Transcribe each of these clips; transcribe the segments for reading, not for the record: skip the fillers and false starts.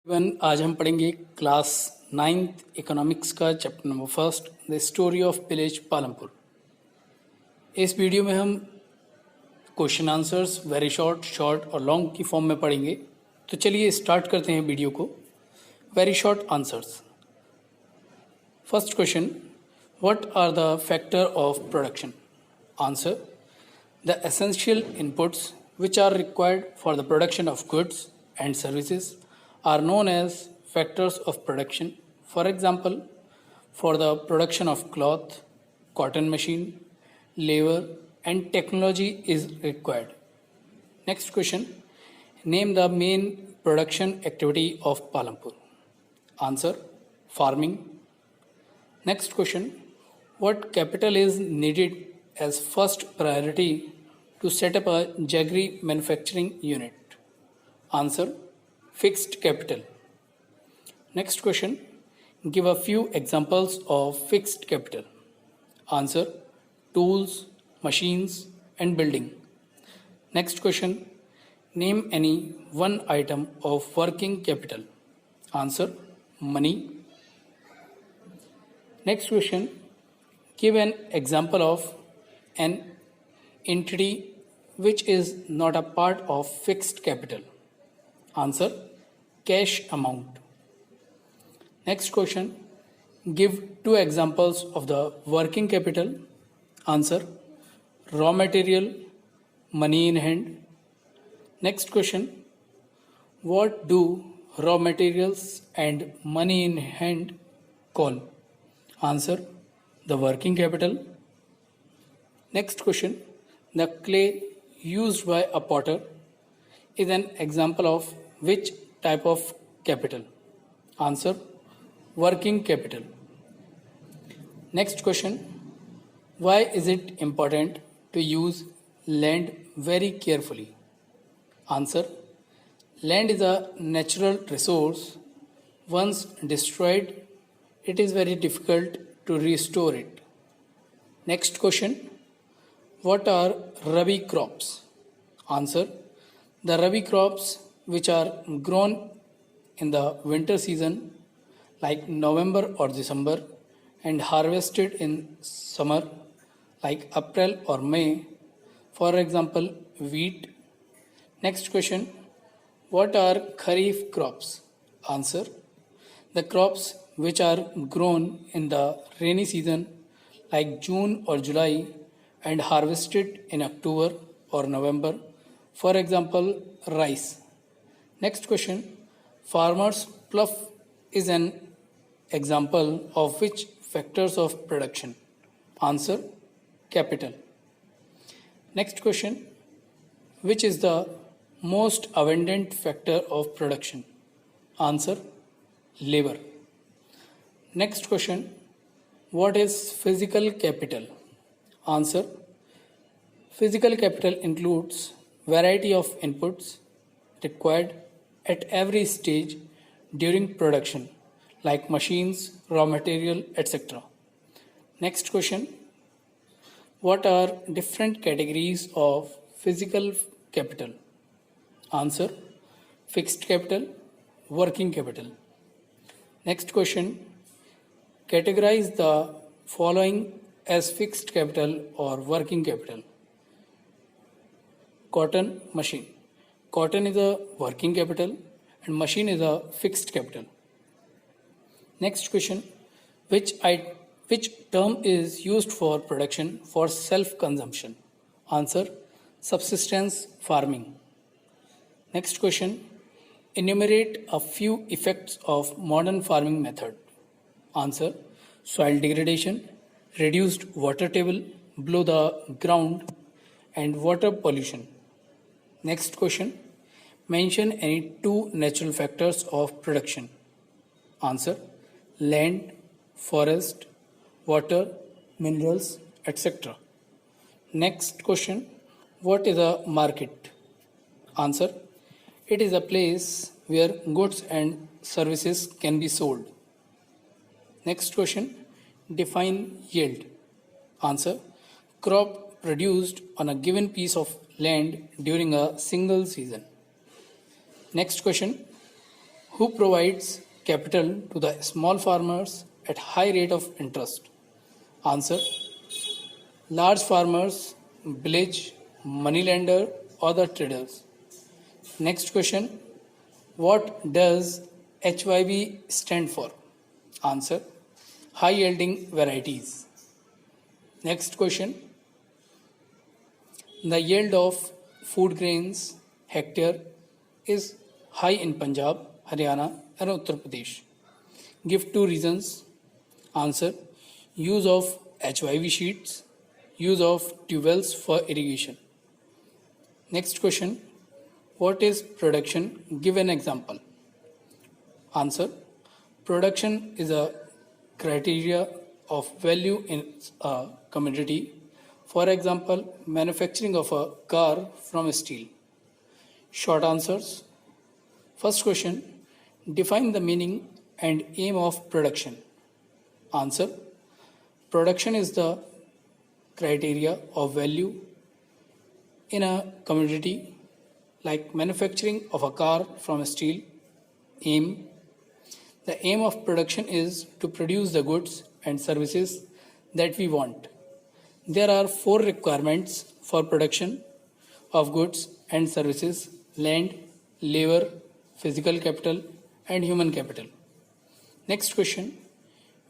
One आज हम पढ़ेंगे क्लास 9th इकोनॉमिक्स का chapter number first the story of village Palampur. इस वीडियो में हम question answers very short, short और लॉन्ग की फॉर्म में पढ़ेंगे। तो चलिए स्टार्ट करते हैं वीडियो को। Very short answers. First question, what are the factor of production? Answer, the essential inputs which are required for the production of goods and services are known as factors of production. For example, for the production of cloth, cotton machine, labor, and technology is required. Next question, name the main production activity of Palampur. Answer, farming. Next question, what capital is needed as first priority to set up a jaggery manufacturing unit? Answer, fixed capital. Next question, give a few examples of fixed capital. Answer, tools, machines and building. Next question, name any one item of working capital. Answer, money. Next question, give an example of an entity which is not a part of fixed capital. Answer, cash amount. Next question, give two examples of the working capital. Answer, raw material, money in hand. Next question, what do raw materials and money in hand call? Answer, the working capital. Next question, the clay used by a potter is an example of which type of capital? Answer, working capital. Next question, why is it important to use land very carefully? Answer, land is a natural resource. Once destroyed, it is very difficult to restore it. Next question, what are Rabi crops? Answer, the Rabi crops which are grown in the winter season like November or December and harvested in summer like April or May. For example, wheat. Next question, what are Kharif crops? Answer, the crops which are grown in the rainy season like June or July and harvested in October or November. For example, rice. Next question, farmers plough is an example of which factors of production? Answer, capital. Next question, which is the most abundant factor of production? Answer, labor. Next question, what is physical capital? Answer, physical capital includes variety of inputs required at every stage during production like machines, raw material, etc. Next question, what are different categories of physical capital? Answer, fixed capital, working capital. Next question, categorize the following as fixed capital or working capital. Cotton machine. Cotton is a working capital and machine is a fixed capital. Next question, which term is used for production for self-consumption? Answer, subsistence farming. Next question, enumerate a few effects of modern farming method. Answer, soil degradation, reduced water table below the ground and water pollution. Next question, mention any two natural factors of production. Answer, land, forest, water, minerals, etc. Next question, what is a market? Answer, it is a place where goods and services can be sold. Next question, define yield. Answer, crop produced on a given piece of land during a single season. Next question, Who provides capital to the small farmers at high rate of interest? Answer: large farmers, village, moneylender, or the traders. Next question: what does HYV stand for? Answer: high yielding varieties. Next question: the yield of food grains hectare is high in Punjab, Haryana, and Uttar Pradesh. Give two reasons. Answer: use of HYV sheets, use of tubewells for irrigation. Next question: what is production? Give an example. Answer: production is a criteria of value in a commodity. For example, manufacturing of a car from steel. Short answers. First question: define the meaning and aim of production. Answer: production is the criteria of value in a commodity like manufacturing of a car from steel. Aim: the aim of production is to produce the goods and services that we want. There are four requirements for production of goods and services: land, labor, physical capital, and human capital. Next question: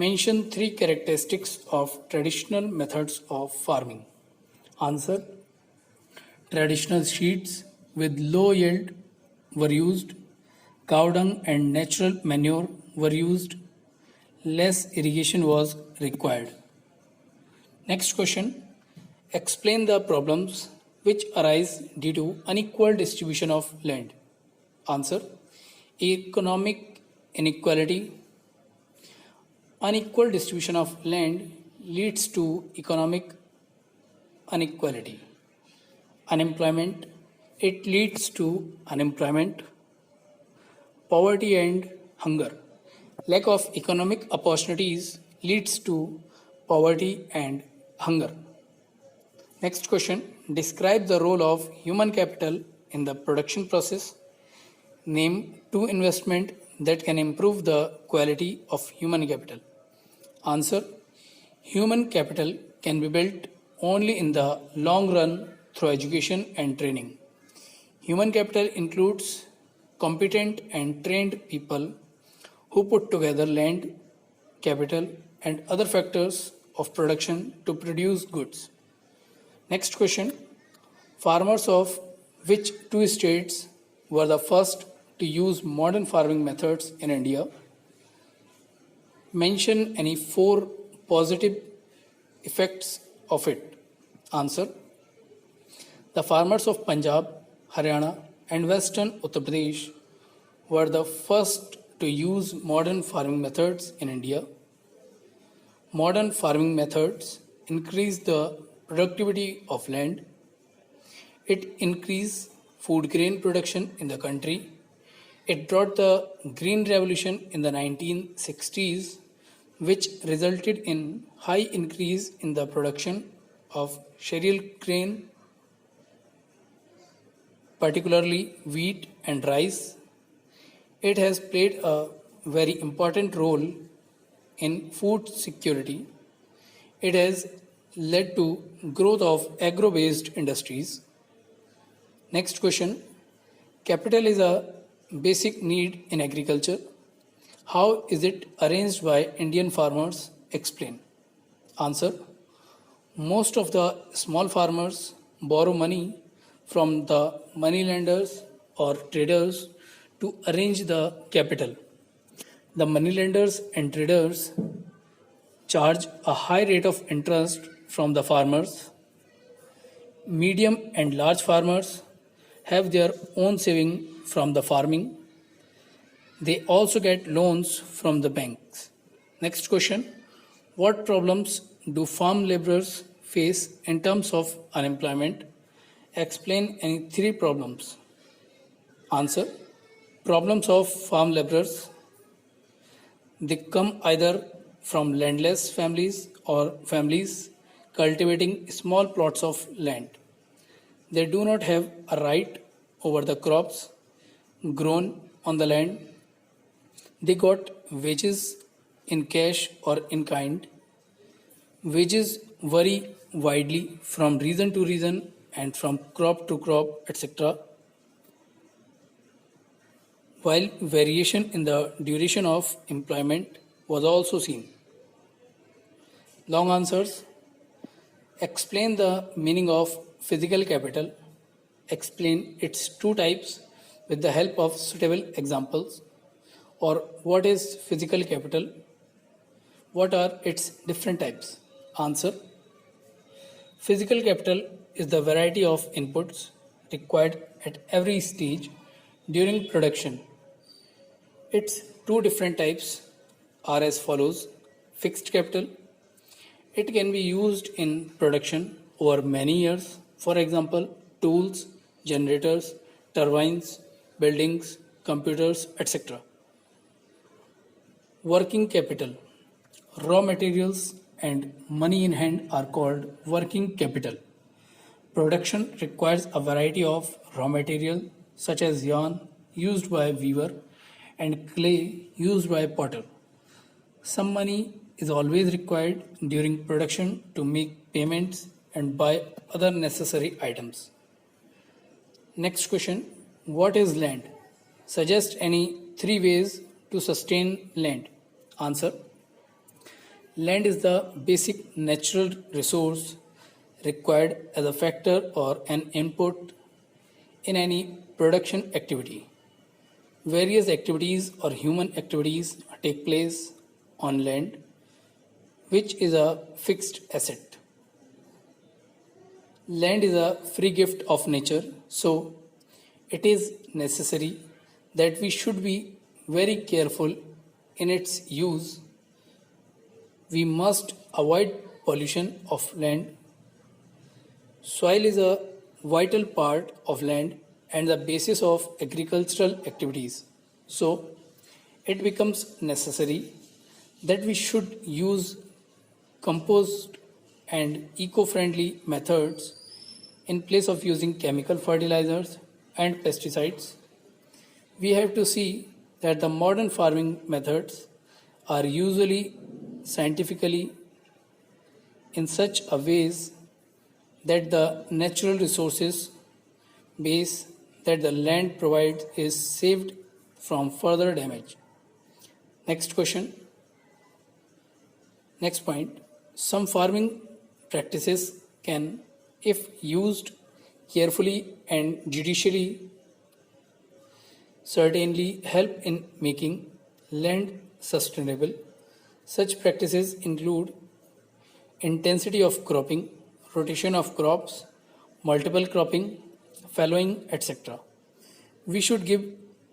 mention three characteristics of traditional methods of farming. Answer: traditional seeds with low yield were used, cow dung and natural manure were used, less irrigation was required. Next question: explain the problems which arise due to unequal distribution of land. Answer: economic inequality. Unequal distribution of land leads to economic inequality. Unemployment. It leads to unemployment, poverty, and hunger. Lack of economic opportunities leads to poverty and hunger. Next question: describe the role of human capital in the production process. Name two investments that can improve the quality of human capital. Answer: human capital can be built only in the long run through education and training. Human capital includes competent and trained people who put together land, capital, and other factors of production to produce goods. Next question: farmers of which two states were the first to use modern farming methods in India? Mention any four positive effects of it. Answer: the farmers of Punjab, Haryana, and Western Uttar Pradesh were the first to use modern farming methods in India. Modern farming methods increase the productivity of land. It increased food grain production in the country. It brought the Green Revolution in the 1960s, which resulted in high increase in the production of cereal grain, particularly wheat and rice. It has played a very important role in food security. It has led to growth of agro-based industries. Next question: capital is a basic need in agriculture. How is it arranged by Indian farmers? Explain. Answer: most of the small farmers borrow money from the moneylenders or traders to arrange the capital. The moneylenders and traders charge a high rate of interest from the farmers. Medium and large farmers have their own saving from the farming. They also get loans from the banks. Next question: what problems do farm laborers face in terms of unemployment? Explain any three problems. Answer: problems of farm laborers. They come either from landless families or families cultivating small plots of land. They do not have a right over the crops grown on the land. They got wages in cash or in kind. Wages vary widely from region to region and from crop to crop, etc., while variation in the duration of employment was also seen. Long answers. Explain the meaning of physical capital. Explain its two types with the help of suitable examples. Or what is physical capital? What are its different types? Answer. Physical capital is the variety of inputs required at every stage during production. Its two different types are as follows. Fixed capital. It can be used in production over many years. For example, tools, generators, turbines, buildings, computers, etc. Working capital. Raw materials and money in hand are called working capital. Production requires a variety of raw material such as yarn used by weaver and clay used by potter. Some money is always required during production to make payments and buy other necessary items. Next question. What is land? Suggest any three ways to sustain land. Answer. Land is the basic natural resource required as a factor or an input in any production activity. Various activities or human activities take place on land, which is a fixed asset. Land is a free gift of nature, so it is necessary that we should be very careful in its use. We must avoid pollution of land. Soil is a vital part of land and the basis of agricultural activities. So, it becomes necessary that we should use compost and eco-friendly methods in place of using chemical fertilizers and pesticides. We have to see that the modern farming methods are usually scientifically in such a ways that the natural resources base that the land provides is saved from further damage. Next question. Next point. Some farming practices can, if used carefully and judiciously, certainly help in making land sustainable. Such practices include intensity of cropping, rotation of crops, multiple cropping, fallowing, etc. We should give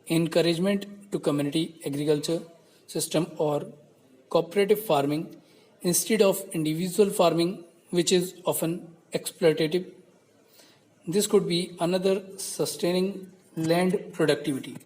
encouragement to community agriculture system or cooperative farming instead of individual farming, which is often exploitative. This could be another sustaining land productivity.